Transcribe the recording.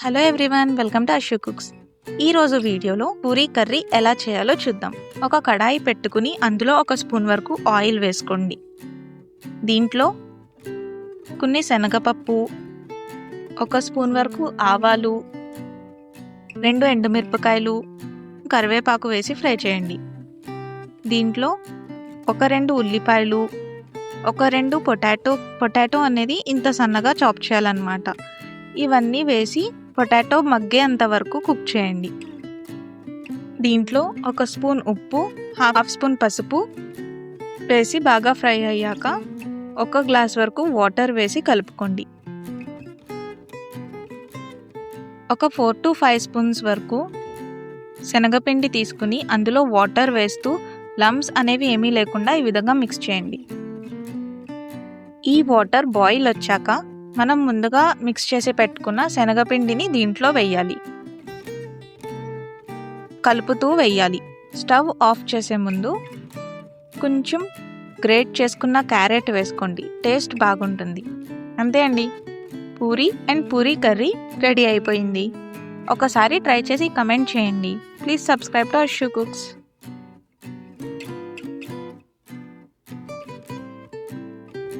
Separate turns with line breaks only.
Hello everyone, welcome to Ashu cooks. ఈరోజు వీడియోలో Puri curry ఎలా చేయాలో చూద్దాం. ఒక కడాయి పెట్టుకుని అందులో 1 స్పూన్ వరకు ఆయిల్ వేసుకోండి. దీంట్లో కొన్ని శనగపప్పు, 1 స్పూన్ వరకు ఆవాలు, 2 ఎండుమిరపకాయలు, కరివేపాకు వేసి ఫ్రై చేయండి. దీంట్లో 2 ఉల్లిపాయలు, 2 పొటాటో అనేది ఇంత సన్నగా చాప్ చేయాలన్నమాట. ఇవన్నీ వేసి పొటాటో మగ్గేంత వరకు కుక్ చేయండి. దీంట్లో 1 స్పూన్ ఉప్పు, హాఫ్ స్పూన్ పసుపు వేసి బాగా ఫ్రై అయ్యాక 1 గ్లాస్ వరకు వాటర్ వేసి కలుపుకోండి. 4 to 5 స్పూన్స్ వరకు శనగపిండి తీసుకుని అందులో వాటర్ వేస్తూ లమ్స్ అనేవి ఏమీ లేకుండా ఈ విధంగా మిక్స్ చేయండి. ఈ వాటర్ బాయిల్ వచ్చాక మనం ముందుగా మిక్స్ చేసి పెట్టుకున్న శనగపిండిని దీంట్లో వేయాలి. కలుపుతూ వేయాలి. స్టవ్ ఆఫ్ చేసే ముందు కొంచెం గ్రేట్ చేసుకున్న క్యారెట్ వేసుకోండి, టేస్ట్ బాగుంటుంది. అంతే అండి, పూరీ కర్రీ రెడీ అయిపోయింది. ఒకసారి ట్రై చేసి కమెంట్ చేయండి. Please subscribe to Ashu cooks.